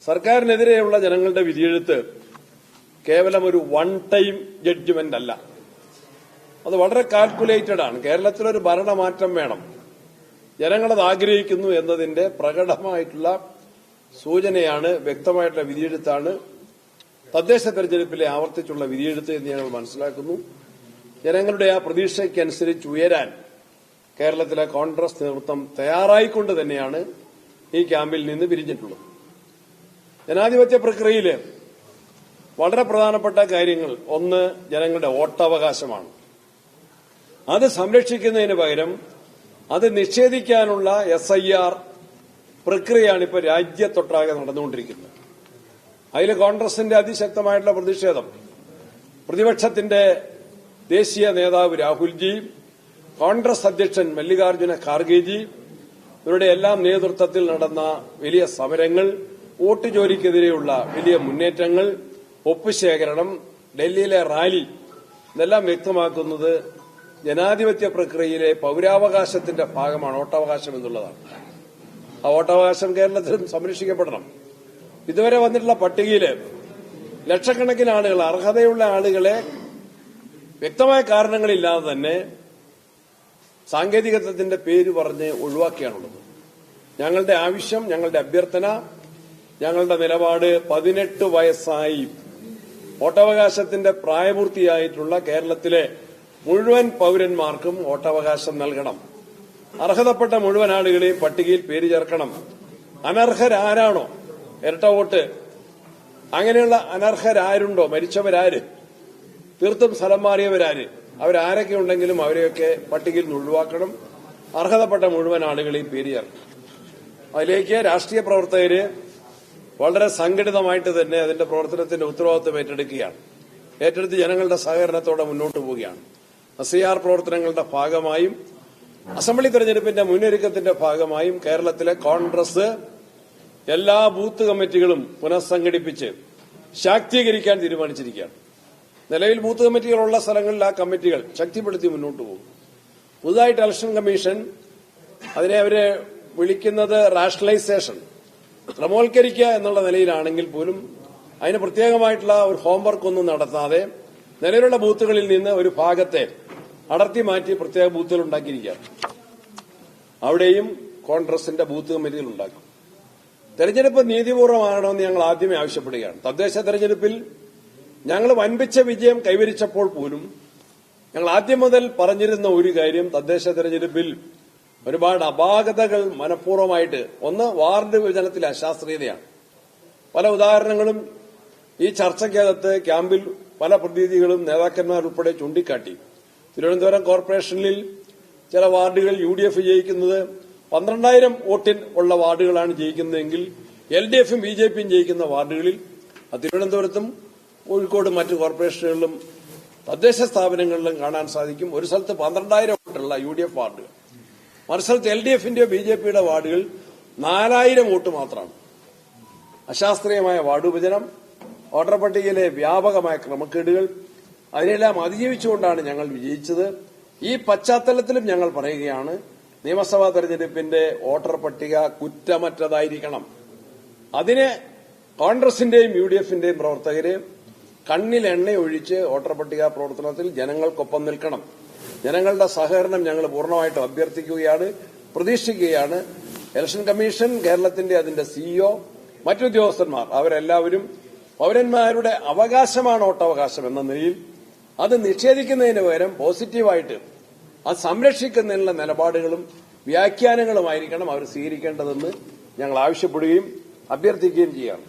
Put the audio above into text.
സർക്കാരിനെതിരെയുള്ള ജനങ്ങളുടെ വിധിയെഴുത്ത് കേവലം ഒരു വൺ ടൈം ജഡ്ജ്മെന്റ് അല്ല. അത് വളരെ കാൽക്കുലേറ്റഡ് ആണ്. കേരളത്തിലൊരു ഭരണമാറ്റം വേണം, ജനങ്ങളത് ആഗ്രഹിക്കുന്നു എന്നതിന്റെ പ്രകടമായിട്ടുള്ള സൂചനയാണ്, വ്യക്തമായിട്ടുള്ള വിധിയെഴുത്താണ് തദ്ദേശ തെരഞ്ഞെടുപ്പിലെ ആവർത്തിച്ചുള്ള വിധിയെഴുത്ത് എന്ന് ഞങ്ങൾ മനസ്സിലാക്കുന്നു. ജനങ്ങളുടെ ആ പ്രതീക്ഷയ്ക്കനുസരിച്ച് ഉയരാൻ കേരളത്തിലെ കോൺഗ്രസ് നേതൃത്വം തയ്യാറായിക്കൊണ്ട് തന്നെയാണ് ഈ ക്യാമ്പിൽ നിന്ന് പിരിഞ്ഞിട്ടുള്ളത്. ജനാധിപത്യ പ്രക്രിയയിൽ വളരെ പ്രധാനപ്പെട്ട കാര്യങ്ങൾ ഒന്ന് ജനങ്ങളുടെ വോട്ടവകാശമാണ്. അത് സംരക്ഷിക്കുന്നതിന് പകരം അത് നിഷേധിക്കാനുള്ള SIR പ്രക്രിയയാണ് ഇപ്പോൾ രാജ്യത്തൊട്ടാകെ നടന്നുകൊണ്ടിരിക്കുന്നത്. അതിൽ കോൺഗ്രസിന്റെ അതിശക്തമായിട്ടുള്ള പ്രതിഷേധം, പ്രതിപക്ഷത്തിന്റെ ദേശീയ നേതാവ് രാഹുൽജി, കോൺഗ്രസ് അധ്യക്ഷൻ മല്ലികാർജ്ജുന ഖാർഗെജി ഇവരുടെ എല്ലാം നേതൃത്വത്തിൽ നടന്ന വലിയ സമരങ്ങൾ, വോട്ട് ചോരിക്കെതിരെയുള്ള വലിയ മുന്നേറ്റങ്ങൾ, ഒപ്പുശേഖരണം, ഡൽഹിയിലെ റാലി, ഇതെല്ലാം വ്യക്തമാക്കുന്നത് ജനാധിപത്യ പ്രക്രിയയിലെ പൌരാവകാശത്തിന്റെ ഭാഗമാണ് വോട്ടവകാശം എന്നുള്ളതാണ്. ആ വോട്ടവകാശം കേരളത്തിലും സംരക്ഷിക്കപ്പെടണം. ഇതുവരെ വന്നിട്ടുള്ള പട്ടികയിൽ ലക്ഷക്കണക്കിന് ആളുകൾ, അർഹതയുള്ള ആളുകളെ വ്യക്തമായ കാരണങ്ങളില്ലാതെ തന്നെ സാങ്കേതികത്വത്തിന്റെ പേര് പറഞ്ഞ് ഒഴിവാക്കിയാണുള്ളത്. ഞങ്ങളുടെ ആവശ്യം, ഞങ്ങളുടെ അഭ്യർത്ഥന, ഞങ്ങളുടെ നിലപാട് 18 വയസ്സായി വോട്ടവകാശത്തിന്റെ പ്രായപൂർത്തിയായിട്ടുള്ള കേരളത്തിലെ മുഴുവൻ പൌരന്മാർക്കും വോട്ടവകാശം നൽകണം. അർഹതപ്പെട്ട മുഴുവൻ ആളുകളെയും പട്ടികയിൽ പേര് ചേർക്കണം. അനർഹരാരാണോ, ഇരട്ട വോട്ട് അങ്ങനെയുള്ള അനർഹരാരുണ്ടോ, മരിച്ചവരാര്, തീർത്തും സ്ഥലം മാറിയവരാര്, അവരാരൊക്കെ ഉണ്ടെങ്കിലും അവരെയൊക്കെ പട്ടികയിൽ നിന്ന് ഒഴിവാക്കണം. അർഹതപ്പെട്ട മുഴുവൻ ആളുകളെയും പേര് ചേർക്കണം. അതിലേക്ക് രാഷ്ട്രീയ പ്രവർത്തകര് വളരെ സംഘടിതമായിട്ട് തന്നെ അതിന്റെ പ്രവർത്തനത്തിന്റെ ഉത്തരവാദിത്വം ഏറ്റെടുത്ത് ജനങ്ങളുടെ സഹകരണത്തോടെ മുന്നോട്ട് പോവുകയാണ്. SIR പ്രവർത്തനങ്ങളുടെ ഭാഗമായും അസംബ്ലി തെരഞ്ഞെടുപ്പിന്റെ മുന്നൊരുക്കത്തിന്റെ ഭാഗമായും കേരളത്തിലെ കോൺഗ്രസ് എല്ലാ ബൂത്ത് കമ്മിറ്റികളും പുനഃസംഘടിപ്പിച്ച് ശാക്തീകരിക്കാൻ തീരുമാനിച്ചിരിക്കുകയാണ്. നിലവിൽ ബൂത്ത് കമ്മിറ്റികളുള്ള സ്ഥലങ്ങളിൽ ആ കമ്മിറ്റികൾ ശക്തിപ്പെടുത്തി മുന്നോട്ട് പോകും. പുതുതായിട്ട് ഇലക്ഷൻ കമ്മീഷൻ അതിനെ അവരെ വിളിക്കുന്നത് റാഷണലൈസേഷൻ, ക്രമവൽക്കരിക്കുക എന്നുള്ള നിലയിലാണെങ്കിൽ പോലും അതിന് പ്രത്യേകമായിട്ടുള്ള ഒരു ഹോംവർക്ക് ഒന്നും നടത്താതെ നിലവിലുള്ള ബൂത്തുകളിൽ നിന്ന് ഒരു ഭാഗത്തെ അടർത്തി മാറ്റി പ്രത്യേക ബൂത്തുകൾ ഉണ്ടാക്കിയിരിക്കുകയാണ്. അവിടെയും കോൺഗ്രസിന്റെ ബൂത്ത് കമ്മിറ്റികൾ ഉണ്ടാക്കും. തെരഞ്ഞെടുപ്പ് നീതിപൂർവ്വമാകണമെന്ന് ഞങ്ങൾ ആദ്യമേ ആവശ്യപ്പെടുകയാണ്. തദ്ദേശ തെരഞ്ഞെടുപ്പിൽ ഞങ്ങൾ വൻപിച്ച വിജയം കൈവരിച്ചപ്പോൾ പോലും ഞങ്ങൾ ആദ്യം മുതൽ പറഞ്ഞിരുന്ന ഒരു കാര്യം, തദ്ദേശ തെരഞ്ഞെടുപ്പിൽ ഒരുപാട് അപാകതകൾ മനഃപൂർവ്വമായിട്ട്, ഒന്ന് വാർഡ് വിഭജനത്തിലെ അശാസ്ത്രീയതയാണ്. പല ഉദാഹരണങ്ങളും ഈ ചർച്ചയ്ക്കകത്ത് ക്യാമ്പിൽ പല പ്രതിനിധികളും നേതാക്കന്മാരുൾപ്പെടെ ചൂണ്ടിക്കാട്ടി. തിരുവനന്തപുരം കോർപ്പറേഷനിൽ ചില വാർഡുകൾ UDF ജയിക്കുന്നത് 12,000 വോട്ടിൽ ഉള്ള വാർഡുകളാണ് ജയിക്കുന്നതെങ്കിൽ LDFും BJPയും ജയിക്കുന്ന വാർഡുകളിൽ തിരുവനന്തപുരത്തും കോഴിക്കോട് മറ്റ് കോർപ്പറേഷനുകളിലും തദ്ദേശ സ്ഥാപനങ്ങളിലും കാണാൻ സാധിക്കും. ഒരു സ്ഥലത്ത് 12,000 വോട്ടുള്ള UDF വാർഡുകൾ, മറുസ്ഥലത്ത് LDFന്റെയോ BJPയുടെ വാർഡുകൾ 4,000 വോട്ട് മാത്രമാണ്. അശാസ്ത്രീയമായ വാർഡ് വിഭജനം, വോട്ടർ പട്ടികയിലെ വ്യാപകമായ ക്രമക്കേടുകൾ, അതിനെല്ലാം അതിജീവിച്ചുകൊണ്ടാണ് ഞങ്ങൾ വിജയിച്ചത്. ഈ പശ്ചാത്തലത്തിലും ഞങ്ങൾ പറയുകയാണ്, നിയമസഭാ തെരഞ്ഞെടുപ്പിന്റെ വോട്ടർ പട്ടിക കുറ്റമറ്റതായിരിക്കണം. അതിന് കോൺഗ്രസിന്റെയും UDFന്റെയും പ്രവർത്തകര് കണ്ണിൽ എണ്ണയൊഴിച്ച് വോട്ടർ പട്ടിക പ്രവർത്തനത്തിൽ ജനങ്ങൾക്കൊപ്പം നിൽക്കണം. ജനങ്ങളുടെ സഹകരണം ഞങ്ങൾ പൂർണ്ണമായിട്ടും അഭ്യർത്ഥിക്കുകയാണ്, പ്രതീക്ഷിക്കുകയാണ്. ഇലക്ഷൻ കമ്മീഷൻ, കേരളത്തിന്റെ അതിന്റെ CEO, മറ്റുദ്യോഗസ്ഥന്മാർ അവരെല്ലാവരും പൌരന്മാരുടെ അവകാശമാണ് വോട്ടവകാശം എന്ന നിലയിൽ അത് നിഷേധിക്കുന്നതിന് പകരം പോസിറ്റീവായിട്ട് അത് സംരക്ഷിക്കുന്നതിനുള്ള നിലപാടുകളും വ്യാഖ്യാനങ്ങളുമായിരിക്കണം അവർ സ്വീകരിക്കേണ്ടതെന്ന് ഞങ്ങൾ ആവശ്യപ്പെടുകയും അഭ്യർത്ഥിക്കുകയും ചെയ്യുകയാണ്.